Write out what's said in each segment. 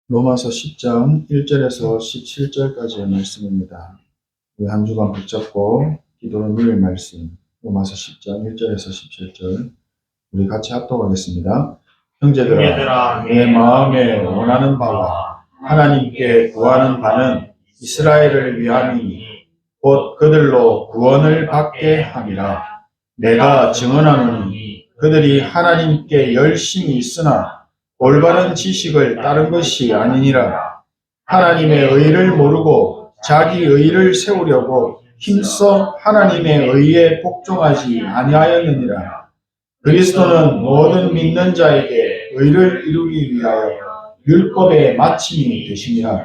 로마서 10장 1절에서 17절까지의 말씀입니다. 우리 한 주간 붙잡고 기도를 누릴 말씀, 로마서 10장 1절에서 17절 우리 같이 합독하겠습니다. 형제들아, 내 마음에 원하는 바와 하나님께 구하는 바는 이스라엘을 위함이니 곧 그들로 구원을 받게 함이라. 내가 증언하노니 그들이 하나님께 열심히 있으나 올바른 지식을 따른 것이 아니니라. 하나님의 의를 모르고 자기 의를 세우려고 힘써 하나님의 의에 복종하지 아니하였느니라. 그리스도는 모든 믿는 자에게 의를 이루기 위하여 율법의 마침이 되심이라.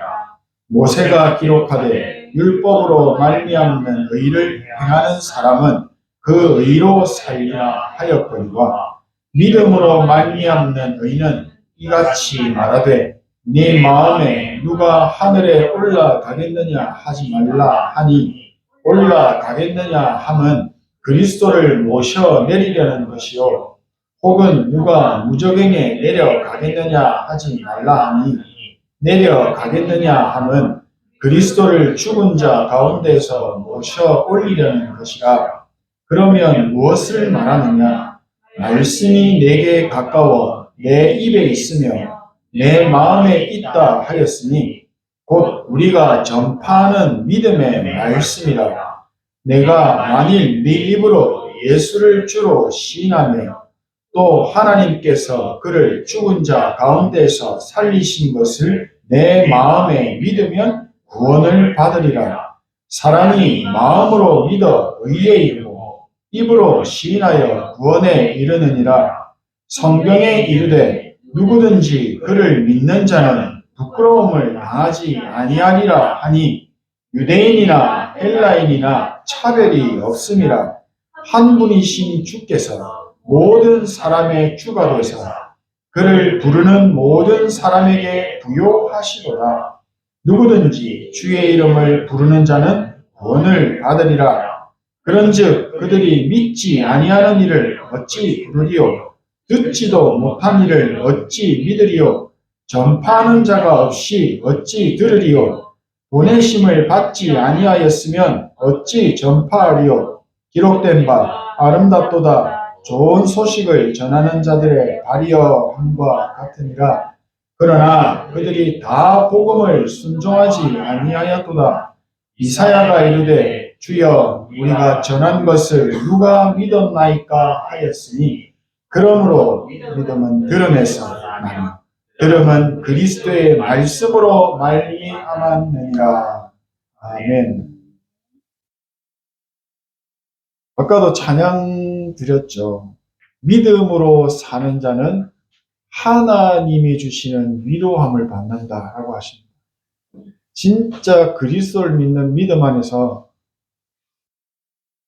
모세가 기록하되 율법으로 말미암는 의를 행하는 사람은 그 의로 살리라 하였거니와 믿음으로 말미암는 의는 이같이 말하되 네 마음에 누가 하늘에 올라가겠느냐 하지 말라 하니 올라가겠느냐 함은 그리스도를 모셔 내리려는 것이요 혹은 누가 무저갱에 내려가겠느냐 하지 말라 하니 내려가겠느냐 함은 그리스도를 죽은 자 가운데서 모셔 올리려는 것이라. 그러면 무엇을 말하느냐? 말씀이 내게 가까워 내 입에 있으며 내 마음에 있다 하였으니 곧 우리가 전파하는 믿음의 말씀이라. 내가 만일 네 입으로 예수를 주로 시인하며 또 하나님께서 그를 죽은 자 가운데서 살리신 것을 내 마음에 믿으면 구원을 받으리라. 사람이 마음으로 믿어 의에 이르고 입으로 시인하여 구원에 이르느니라. 성경에 이르되 누구든지 그를 믿는 자는 부끄러움을 당하지 아니하리라 하니 유대인이나 헬라인이나 차별이 없음이라. 한 분이신 주께서 모든 사람의 주가 되사 그를 부르는 모든 사람에게 부요하시도다. 누구든지 주의 이름을 부르는 자는 구원을 받으리라. 그런즉 그들이 믿지 아니하는 일을 어찌 부르리요? 듣지도 못한 일을 어찌 믿으리요? 전파하는 자가 없이 어찌 들으리요? 보내심을 받지 아니하였으면 어찌 전파하리요? 기록된 바 아름답도다. 좋은 소식을 전하는 자들의 발이여 함과 같으니라. 그러나 그들이 다 복음을 순종하지 아니하였도다. 이사야가 이르되 주여 우리가 전한 것을 누가 믿었나이까 하였으니 그러므로 믿음은 들음에서 나니 들음은 그리스도의 말씀으로 말미암았느니라. 아멘. 아까도 찬양 드렸죠. 믿음으로 사는 자는 하나님이 주시는 위로함을 받는다라고 하십니다. 진짜 그리스도를 믿는 믿음 안에서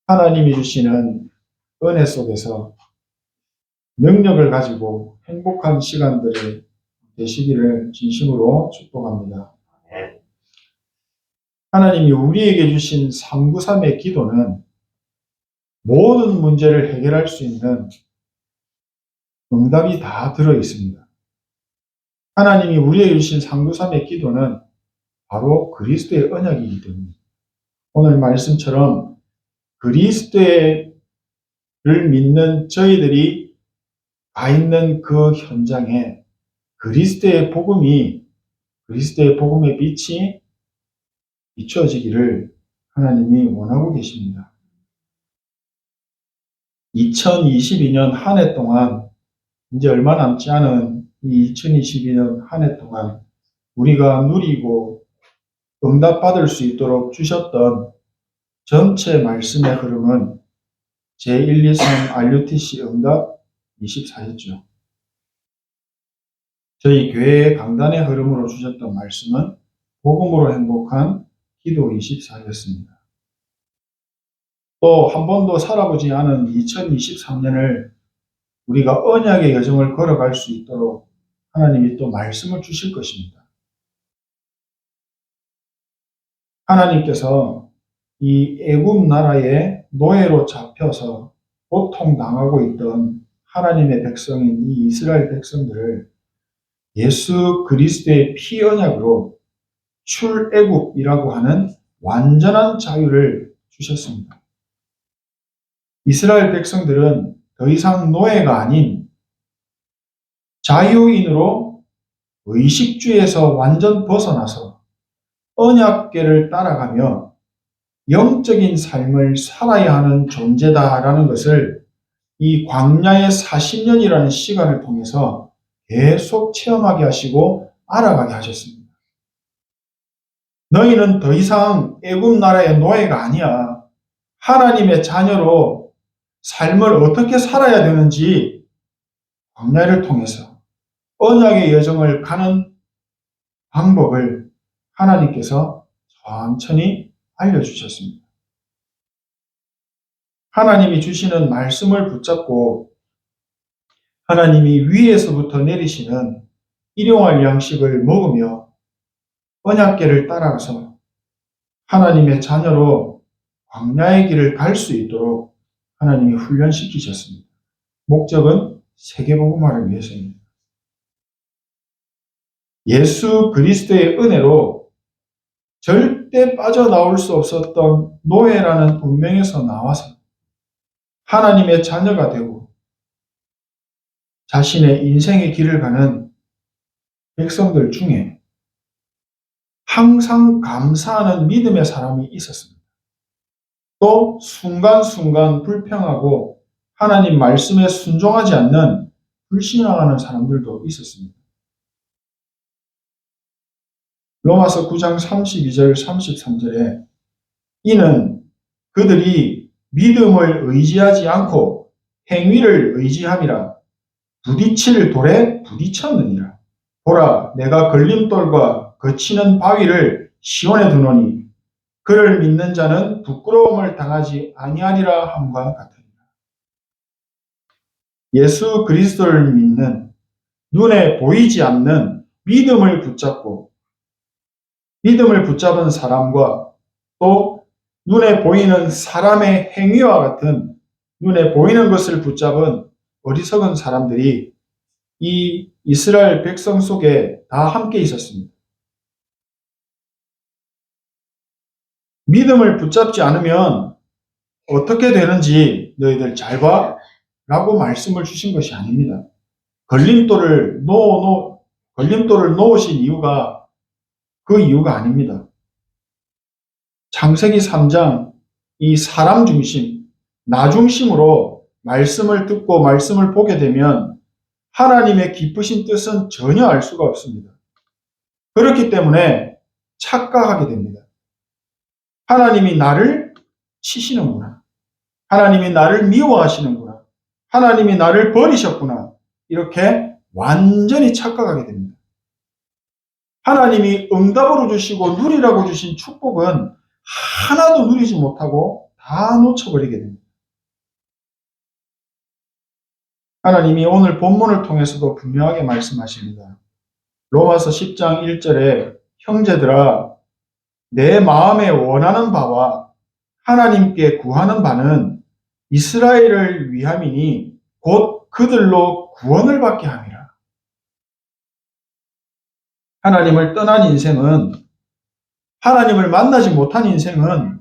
하나님이 주시는 은혜 속에서 능력을 가지고 행복한 시간들이 되시기를 진심으로 축복합니다. 하나님이 우리에게 주신 393의 기도는 모든 문제를 해결할 수 있는 응답이 다 들어 있습니다. 하나님이 우리에게 주신 393의 기도는 바로 그리스도의 언약이기 때문에 오늘 말씀처럼 그리스도를 믿는 저희들이 가 있는 그 현장에 그리스도의 복음의 빛이 비춰지기를 하나님이 원하고 계십니다. 2022년 한 해 동안 이제 얼마 남지 않은 이 2022년 한 해 동안 우리가 누리고 응답받을 수 있도록 주셨던 전체 말씀의 흐름은 제123 RUTC 응답 24였죠. 저희 교회의 강단의 흐름으로 주셨던 말씀은 복음으로 행복한 기도 24였습니다. 또 한 번도 살아보지 않은 2023년을 우리가 언약의 여정을 걸어갈 수 있도록 하나님이 또 말씀을 주실 것입니다. 하나님께서 이 애굽 나라의 노예로 잡혀서 고통당하고 있던 하나님의 백성인 이 이스라엘 백성들을 예수 그리스도의 피 언약으로 출애굽이라고 하는 완전한 자유를 주셨습니다. 이스라엘 백성들은 더 이상 노예가 아닌 자유인으로 의식주에서 완전 벗어나서 언약궤를 따라가며 영적인 삶을 살아야 하는 존재다라는 것을 이 광야의 40년이라는 시간을 통해서 계속 체험하게 하시고 알아가게 하셨습니다. 너희는 더 이상 애굽 나라의 노예가 아니야. 하나님의 자녀로 삶을 어떻게 살아야 되는지 광야를 통해서 언약의 여정을 가는 방법을 하나님께서 천천히 알려주셨습니다. 하나님이 주시는 말씀을 붙잡고 하나님이 위에서부터 내리시는 일용할 양식을 먹으며 언약궤를 따라가서 하나님의 자녀로 광야의 길을 갈 수 있도록 하나님이 훈련시키셨습니다. 목적은 세계복음화를 위해서입니다. 예수 그리스도의 은혜로 절대 빠져나올 수 없었던 노예라는 운명에서 나와서 하나님의 자녀가 되고 자신의 인생의 길을 가는 백성들 중에 항상 감사하는 믿음의 사람이 있었습니다. 또 순간순간 불평하고 하나님 말씀에 순종하지 않는 불신앙하는 사람들도 있었습니다. 로마서 9장 32절 33절에 이는 그들이 믿음을 의지하지 않고 행위를 의지함이라 부딪힐 돌에 부딪혔느니라. 보라, 내가 걸림돌과 거치는 바위를 시온에 두노니 그를 믿는 자는 부끄러움을 당하지 아니하리라 함과 같으니라. 예수 그리스도를 믿는 눈에 보이지 않는 믿음을 붙잡은 사람과 또 눈에 보이는 사람의 행위와 같은 눈에 보이는 것을 붙잡은 어리석은 사람들이 이 이스라엘 백성 속에 다 함께 있었습니다. 믿음을 붙잡지 않으면 어떻게 되는지 너희들 잘 봐 라고 말씀을 주신 것이 아닙니다. 걸림돌을 놓으신 이유가 그 이유가 아닙니다. 창세기 3장 이 사람 중심, 나 중심으로 말씀을 듣고 말씀을 보게 되면 하나님의 깊으신 뜻은 전혀 알 수가 없습니다. 그렇기 때문에 착각하게 됩니다. 하나님이 나를 치시는구나. 하나님이 나를 미워하시는구나. 하나님이 나를 버리셨구나. 이렇게 완전히 착각하게 됩니다. 하나님이 응답으로 주시고 누리라고 주신 축복은 하나도 누리지 못하고 다 놓쳐버리게 됩니다. 하나님이 오늘 본문을 통해서도 분명하게 말씀하십니다. 로마서 10장 1절에 형제들아 내 마음에 원하는 바와 하나님께 구하는 바는 이스라엘을 위함이니 곧 그들로 구원을 받게 함이라. 하나님을 떠난 인생은, 하나님을 만나지 못한 인생은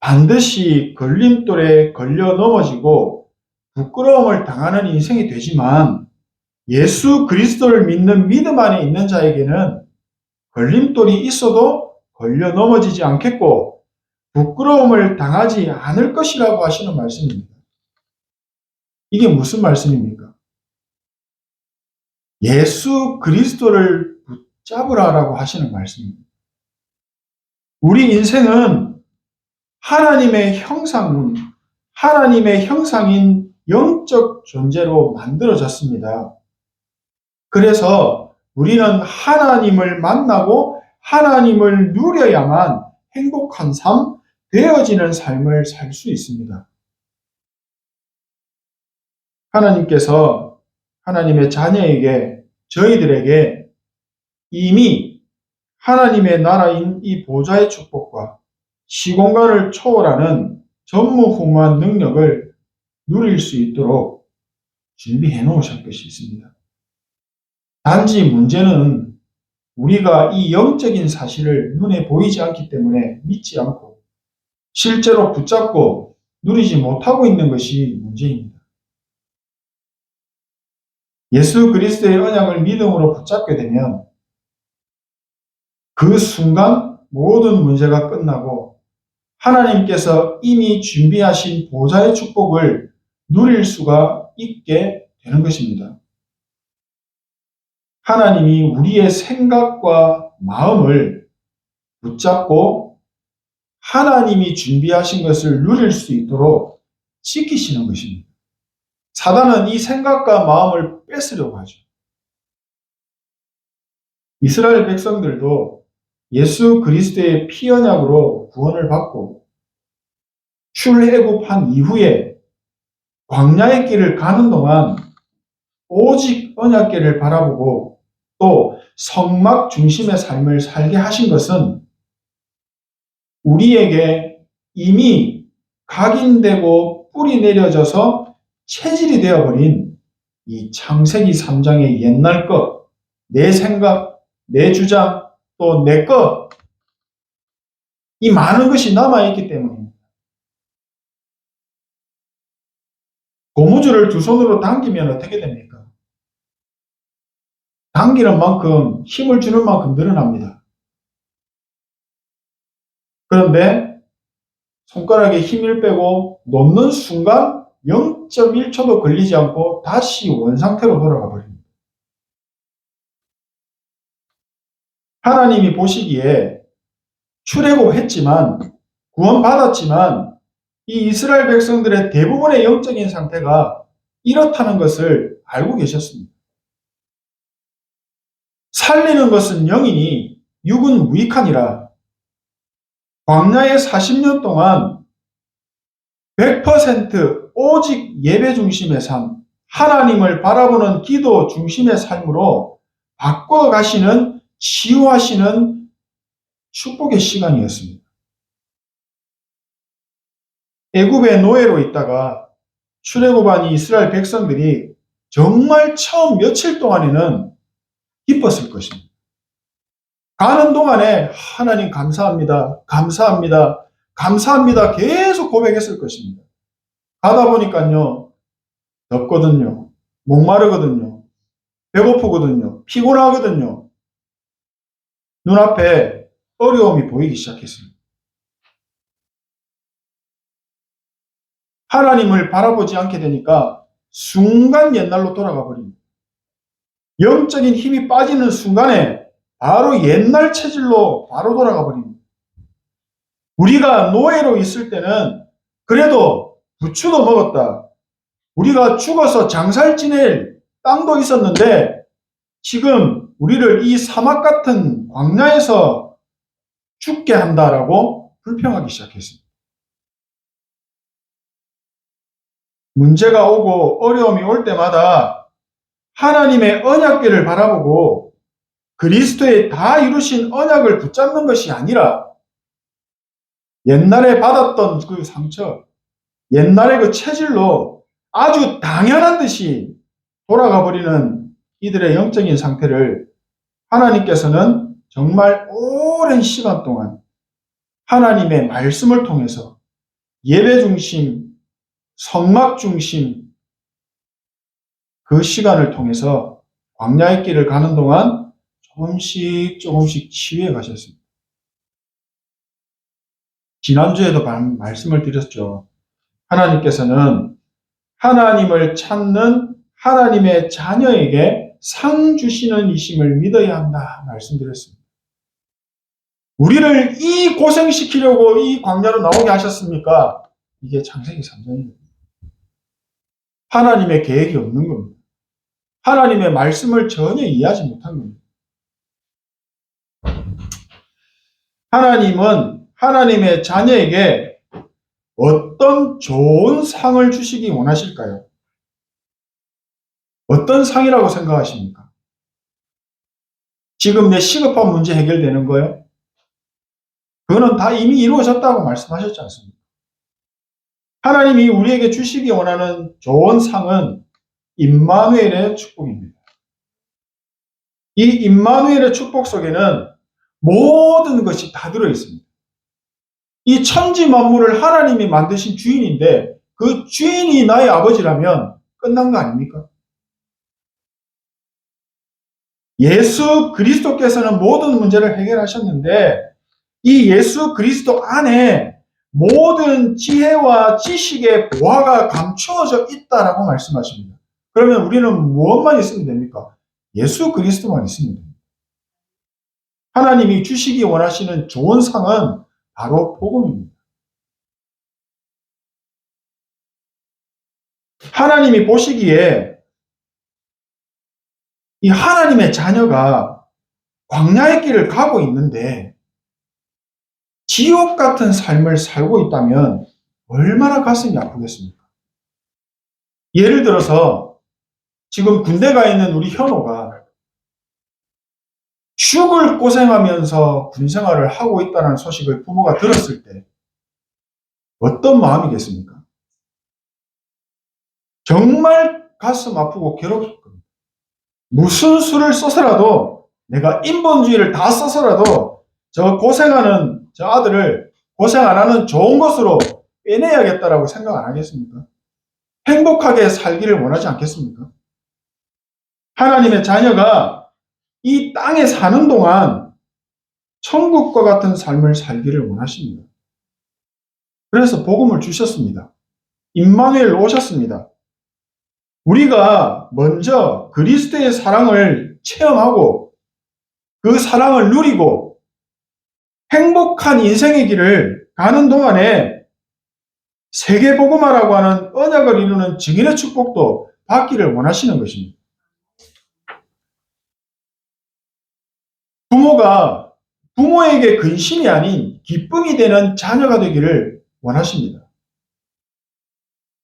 반드시 걸림돌에 걸려 넘어지고 부끄러움을 당하는 인생이 되지만 예수 그리스도를 믿는 믿음 안에 있는 자에게는 걸림돌이 있어도 걸려 넘어지지 않겠고 부끄러움을 당하지 않을 것이라고 하시는 말씀입니다. 이게 무슨 말씀입니까? 예수 그리스도를 붙잡으라라고 하시는 말씀입니다. 우리 인생은 하나님의 형상인 영적 존재로 만들어졌습니다. 그래서 우리는 하나님을 만나고 하나님을 누려야만 행복한 삶, 되어지는 삶을 살 수 있습니다. 하나님께서 하나님의 자녀에게, 저희들에게 이미 하나님의 나라인 이 보좌의 축복과 시공간을 초월하는 전무후무한 능력을 누릴 수 있도록 준비해 놓으실 것이 있습니다. 단지 문제는 우리가 이 영적인 사실을 눈에 보이지 않기 때문에 믿지 않고 실제로 붙잡고 누리지 못하고 있는 것이 문제입니다. 예수 그리스도의 언약을 믿음으로 붙잡게 되면 그 순간 모든 문제가 끝나고 하나님께서 이미 준비하신 보좌의 축복을 누릴 수가 있게 되는 것입니다. 하나님이 우리의 생각과 마음을 붙잡고 하나님이 준비하신 것을 누릴 수 있도록 지키시는 것입니다. 사단은 이 생각과 마음을 뺏으려고 하죠. 이스라엘 백성들도 예수 그리스도의 피 언약으로 구원을 받고 출애굽한 이후에 광야의 길을 가는 동안 오직 언약궤를 바라보고 또 성막 중심의 삶을 살게 하신 것은 우리에게 이미 각인되고 뿌리 내려져서 체질이 되어버린 이 창세기 3장의 옛날 것, 내 생각, 내 주장, 또 내 것, 이 많은 것이 남아있기 때문입니다. 고무줄을 두 손으로 당기면 어떻게 됩니까? 당기는 만큼 힘을 주는 만큼 늘어납니다. 그런데 손가락에 힘을 빼고 놓는 순간 0.1초도 걸리지 않고 다시 원상태로 돌아가 버립니다. 하나님이 보시기에 출애굽했지만 구원받았지만 이 이스라엘 백성들의 대부분의 영적인 상태가 이렇다는 것을 알고 계셨습니다. 살리는 것은 영이니 육은 무익하니라. 광야의 40년 동안 100% 오직 예배 중심의 삶, 하나님을 바라보는 기도 중심의 삶으로 바꿔가시는, 치유하시는 축복의 시간이었습니다. 애굽의 노예로 있다가 출애굽한 이스라엘 백성들이 정말 처음 며칠 동안에는 기뻤을 것입니다. 가는 동안에 하나님 감사합니다. 감사합니다. 감사합니다. 계속 고백했을 것입니다. 가다 보니까요, 덥거든요. 목마르거든요. 배고프거든요. 피곤하거든요. 눈앞에 어려움이 보이기 시작했습니다. 하나님을 바라보지 않게 되니까 순간 옛날로 돌아가 버립니다. 영적인 힘이 빠지는 순간에 바로 옛날 체질로 바로 돌아가 버립니다. 우리가 노예로 있을 때는 그래도 부추도 먹었다. 우리가 죽어서 장사를 지낼 땅도 있었는데 지금 우리를 이 사막 같은 광야에서 죽게 한다라고 불평하기 시작했습니다. 문제가 오고 어려움이 올 때마다 하나님의 언약궤를 바라보고 그리스도의 다 이루신 언약을 붙잡는 것이 아니라 옛날에 받았던 그 상처, 옛날의 그 체질로 아주 당연한 듯이 돌아가 버리는 이들의 영적인 상태를 하나님께서는 정말 오랜 시간 동안 하나님의 말씀을 통해서 예배 중심, 성막 중심 그 시간을 통해서 광야의 길을 가는 동안 조금씩 치유해 가셨습니다. 지난주에도 말씀을 드렸죠. 하나님께서는 하나님을 찾는 하나님의 자녀에게 상 주시는 이심을 믿어야 한다 말씀드렸습니다. 우리를 이 고생시키려고 이 광야로 나오게 하셨습니까? 이게 창세기 3장입니다. 하나님의 계획이 없는 겁니다. 하나님의 말씀을 전혀 이해하지 못한 겁니다. 하나님은 하나님의 자녀에게 어떤 좋은 상을 주시기 원하실까요? 어떤 상이라고 생각하십니까? 지금 내 시급한 문제 해결되는 거예요? 그거는 다 이미 이루어졌다고 말씀하셨지 않습니까? 하나님이 우리에게 주시기 원하는 좋은 상은 임마누엘의 축복입니다. 이 임마누엘의 축복 속에는 모든 것이 다 들어있습니다. 이 천지 만물을 하나님이 만드신 주인인데 그 주인이 나의 아버지라면 끝난 거 아닙니까? 예수 그리스도께서는 모든 문제를 해결하셨는데 이 예수 그리스도 안에 모든 지혜와 지식의 보화가 감추어져 있다라고 말씀하십니다. 그러면 우리는 무엇만 있으면 됩니까? 예수 그리스도만 있으면 됩니다. 하나님이 주시기 원하시는 좋은 상은 바로 복음입니다. 하나님이 보시기에 이 하나님의 자녀가 광야의 길을 가고 있는데 지옥 같은 삶을 살고 있다면 얼마나 가슴이 아프겠습니까? 예를 들어서 지금 군대 가 있는 우리 현호가 죽을 고생하면서 군 생활을 하고 있다는 소식을 부모가 들었을 때 어떤 마음이겠습니까? 정말 가슴 아프고 괴롭습니다. 무슨 수를 써서라도 내가 인본주의를 다 써서라도 저 고생하는 저 아들을 고생 안 하는 좋은 것으로 빼내야겠다라고 생각 안 하겠습니까? 행복하게 살기를 원하지 않겠습니까? 하나님의 자녀가 이 땅에 사는 동안 천국과 같은 삶을 살기를 원하십니다. 그래서 복음을 주셨습니다. 임마누엘 오셨습니다. 우리가 먼저 그리스도의 사랑을 체험하고 그 사랑을 누리고 행복한 인생의 길을 가는 동안에 세계복음화라고 하는 언약을 이루는 증인의 축복도 받기를 원하시는 것입니다. 부모가 부모에게 근심이 아닌 기쁨이 되는 자녀가 되기를 원하십니다.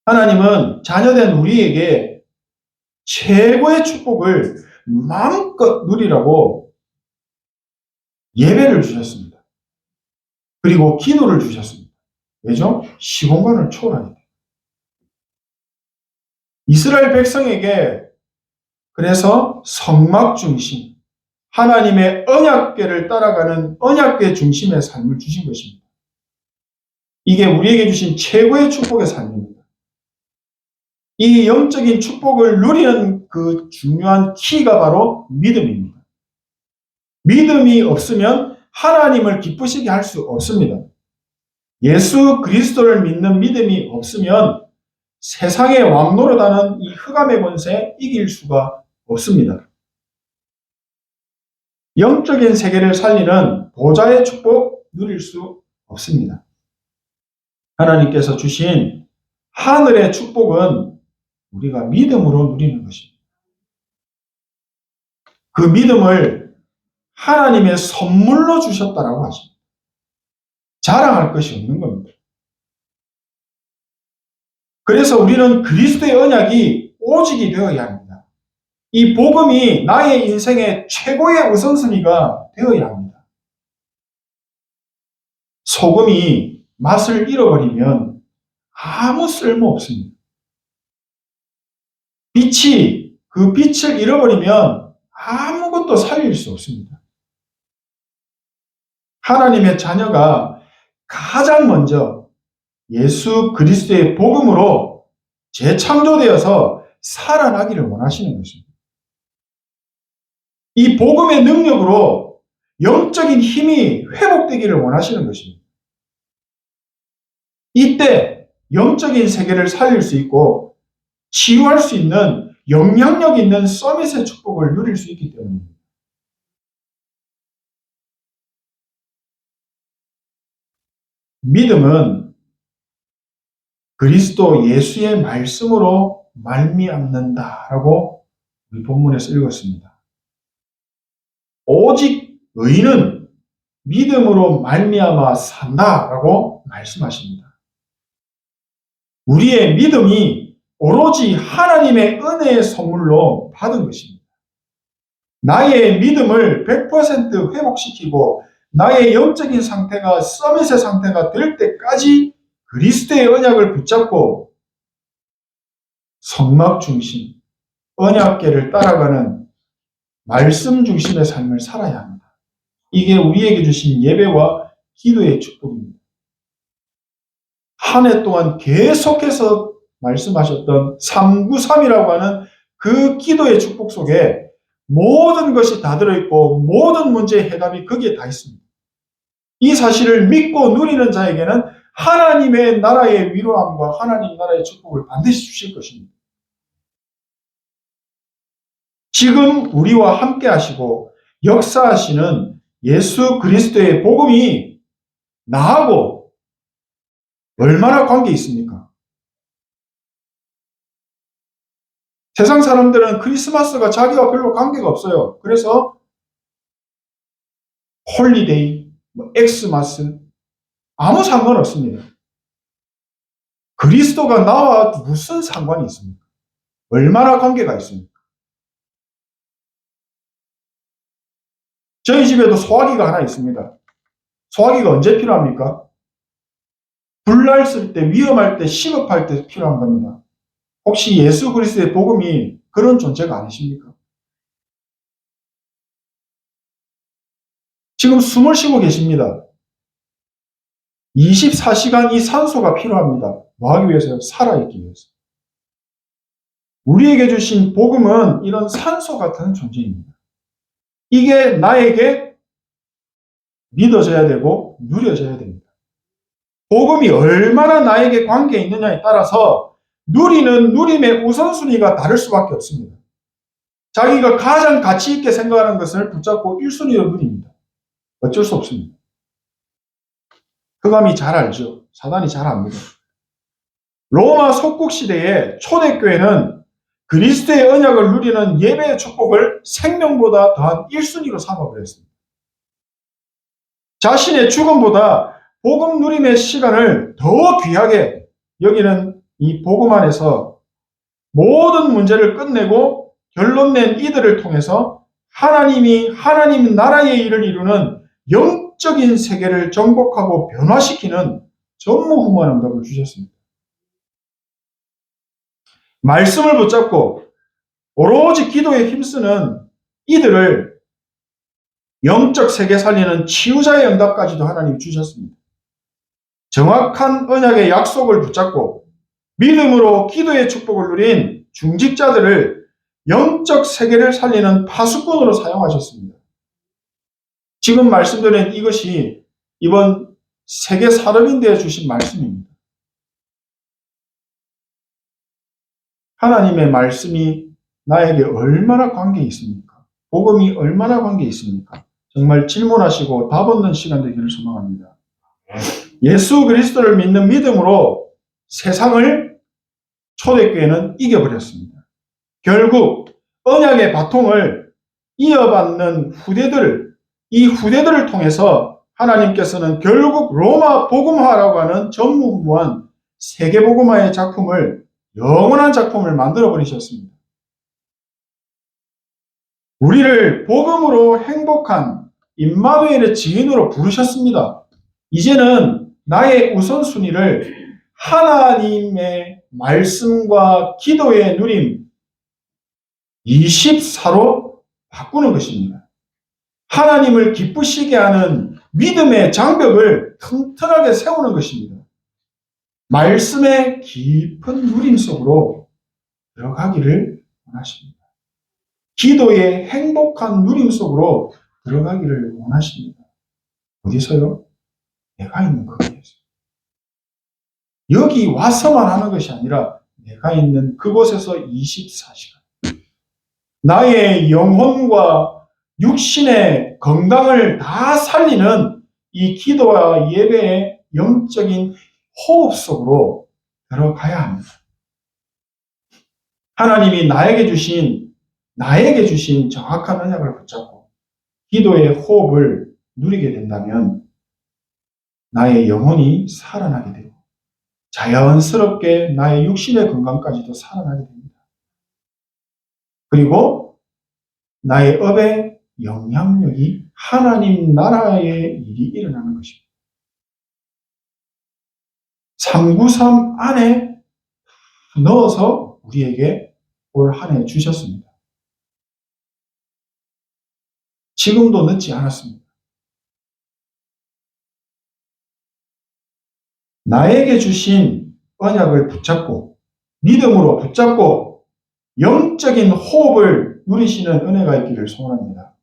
하나님은 자녀된 우리에게 최고의 축복을 마음껏 누리라고 예배를 주셨습니다. 그리고 기도를 주셨습니다. 왜죠? 시공간을 초월하니까. 이스라엘 백성에게 그래서 성막 중심, 하나님의 언약궤를 따라가는 언약궤 중심의 삶을 주신 것입니다. 이게 우리에게 주신 최고의 축복의 삶입니다. 이 영적인 축복을 누리는 그 중요한 키가 바로 믿음입니다. 믿음이 없으면 하나님을 기쁘시게 할 수 없습니다. 예수 그리스도를 믿는 믿음이 없으면 세상의 왕노릇하는 이 흑암의 권세 이길 수가 없습니다. 영적인 세계를 살리는 보좌의 축복 누릴 수 없습니다. 하나님께서 주신 하늘의 축복은 우리가 믿음으로 누리는 것입니다. 그 믿음을 하나님의 선물로 주셨다라고 하십니다. 자랑할 것이 없는 겁니다. 그래서 우리는 그리스도의 언약이 오직이 되어야 합니다. 이 복음이 나의 인생의 최고의 우선순위가 되어야 합니다. 소금이 맛을 잃어버리면 아무 쓸모 없습니다. 빛이 그 빛을 잃어버리면 아무것도 살릴 수 없습니다. 하나님의 자녀가 가장 먼저 예수 그리스도의 복음으로 재창조되어서 살아나기를 원하시는 것입니다. 이 복음의 능력으로 영적인 힘이 회복되기를 원하시는 것입니다. 이때 영적인 세계를 살릴 수 있고 치유할 수 있는 영향력 있는 서밋의 축복을 누릴 수 있기 때문입니다. 믿음은 그리스도 예수의 말씀으로 말미암는다라고 우리 본문에서 읽었습니다. 오직 의인은 믿음으로 말미암아 산다라고 말씀하십니다. 우리의 믿음이 오로지 하나님의 은혜의 선물로 받은 것입니다. 나의 믿음을 100% 회복시키고 나의 영적인 상태가 서밋의 상태가 될 때까지 그리스도의 언약을 붙잡고 성막 중심, 언약궤를 따라가는 말씀 중심의 삶을 살아야 합니다. 이게 우리에게 주신 예배와 기도의 축복입니다. 한 해 동안 계속해서 말씀하셨던 393이라고 하는 그 기도의 축복 속에 모든 것이 다 들어있고 모든 문제의 해답이 거기에 다 있습니다. 이 사실을 믿고 누리는 자에게는 하나님의 나라의 위로함과 하나님 나라의 축복을 반드시 주실 것입니다. 지금 우리와 함께 하시고 역사하시는 예수 그리스도의 복음이 나하고 얼마나 관계 있습니까? 세상 사람들은 크리스마스가 자기와 별로 관계가 없어요. 그래서 홀리데이, 엑스마스 아무 상관없습니다. 그리스도가 나와 무슨 상관이 있습니까? 얼마나 관계가 있습니까? 저희 집에도 소화기가 하나 있습니다. 소화기가 언제 필요합니까? 불날 쓸 때, 위험할 때, 시급할 때 필요한 겁니다. 혹시 예수 그리스도의 복음이 그런 존재가 아니십니까? 지금 숨을 쉬고 계십니다. 24시간 이 산소가 필요합니다. 뭐 하기 위해서요? 살아있기 위해서. 우리에게 주신 복음은 이런 산소 같은 존재입니다. 이게 나에게 믿어져야 되고 누려져야 됩니다. 복음이 얼마나 나에게 관계에 있느냐에 따라서 누리는 누림의 우선순위가 다를 수밖에 없습니다. 자기가 가장 가치 있게 생각하는 것을 붙잡고 1순위로 누립니다. 어쩔 수 없습니다. 흑암이 잘 알죠. 사단이 잘 압니다. 로마 속국 시대에 초대교회는 그리스도의 언약을 누리는 예배의 축복을 생명보다 더한 1순위로 삼아버렸습니다. 자신의 죽음보다 복음 누림의 시간을 더 귀하게 여기는 이 복음 안에서 모든 문제를 끝내고 결론 낸 이들을 통해서 하나님이 하나님 나라의 일을 이루는 영적인 세계를 정복하고 변화시키는 전무후무한 응답을 주셨습니다. 말씀을 붙잡고 오로지 기도에 힘쓰는 이들을 영적 세계 살리는 치유자의 응답까지도 하나님이 주셨습니다. 정확한 언약의 약속을 붙잡고 믿음으로 기도의 축복을 누린 중직자들을 영적 세계를 살리는 파수꾼으로 사용하셨습니다. 지금 말씀드린 이것이 이번 세계 산업인대에 주신 말씀입니다. 하나님의 말씀이 나에게 얼마나 관계 있습니까? 복음이 얼마나 관계 있습니까? 정말 질문하시고 답 얻는 시간 되기를 소망합니다. 예수 그리스도를 믿는 믿음으로 세상을 초대교회는 이겨버렸습니다. 결국 언약의 바통을 이어받는 이 후대들을 통해서 하나님께서는 결국 로마 복음화라고 하는 전무후무한 세계복음화의 작품을 영원한 작품을 만들어 버리셨습니다. 우리를 복음으로 행복한 임마누엘의 증인으로 부르셨습니다. 이제는 나의 우선순위를 하나님의 말씀과 기도의 누림 24로 바꾸는 것입니다. 하나님을 기쁘시게 하는 믿음의 장벽을 튼튼하게 세우는 것입니다. 말씀의 깊은 누림 속으로 들어가기를 원하십니다. 기도의 행복한 누림 속으로 들어가기를 원하십니다. 어디서요? 내가 있는 거기에서. 여기 와서만 하는 것이 아니라 내가 있는 그곳에서 24시간. 나의 영혼과 육신의 건강을 다 살리는 이 기도와 예배의 영적인 호흡 속으로 들어가야 합니다. 하나님이 나에게 주신 정확한 언약을 붙잡고 기도의 호흡을 누리게 된다면 나의 영혼이 살아나게 되고 자연스럽게 나의 육신의 건강까지도 살아나게 됩니다. 그리고 나의 업의 영향력이 하나님 나라의 일이 일어나는 것입니다. 393 안에 넣어서 우리에게 올 한 해 주셨습니다. 지금도 늦지 않았습니다. 나에게 주신 언약을 붙잡고 믿음으로 붙잡고 영적인 호흡을 누리시는 은혜가 있기를 소원합니다.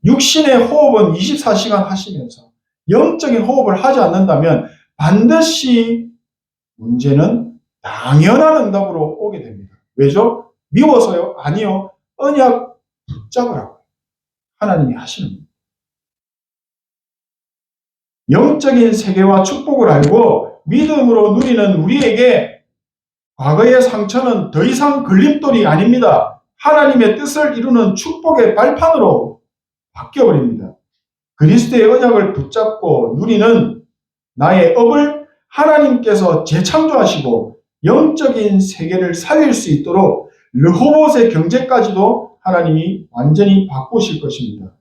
육신의 호흡은 24시간 하시면서 영적인 호흡을 하지 않는다면 반드시 문제는 당연한 응답으로 오게 됩니다. 왜죠? 미워서요? 아니요. 언약 붙잡으라고 하나님이 하시는 겁니다. 영적인 세계와 축복을 알고 믿음으로 누리는 우리에게 과거의 상처는 더 이상 걸림돌이 아닙니다. 하나님의 뜻을 이루는 축복의 발판으로 바뀌어버립니다. 그리스도의 언약을 붙잡고 누리는 나의 업을 하나님께서 재창조하시고 영적인 세계를 살릴 수 있도록 르호봇의 경제까지도 하나님이 완전히 바꾸실 것입니다.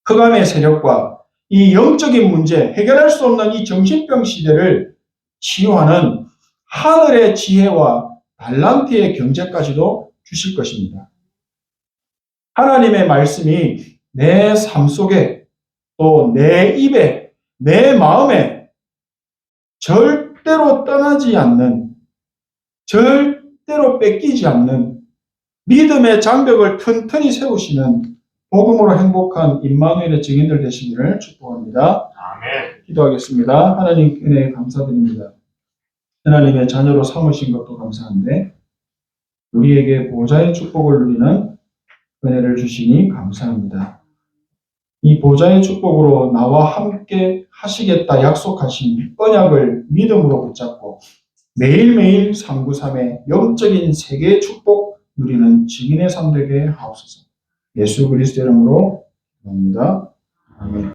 흑암의 세력과 이 영적인 문제, 해결할 수 없는 이 정신병 시대를 치유하는 하늘의 지혜와 달란트의 경제까지도 주실 것입니다. 하나님의 말씀이 내 삶 속에 또 내 입에 내 마음에 절대로 떠나지 않는, 절대로 뺏기지 않는 믿음의 장벽을 튼튼히 세우시는 복음으로 행복한 임마누엘의 증인들 되시기를 축복합니다. 아멘. 기도하겠습니다. 하나님 은혜에 감사드립니다. 하나님의 자녀로 삼으신 것도 감사한데 우리에게 보좌의 축복을 누리는 은혜를 주시니 감사합니다. 이 보좌의 축복으로 나와 함께 하시겠다 약속하신 언약을 믿음으로 붙잡고 매일매일 393의 영적인 세계의 축복 누리는 증인의 삶 되게 하옵소서. 예수 그리스도 이름으로 기도합니다. 아멘.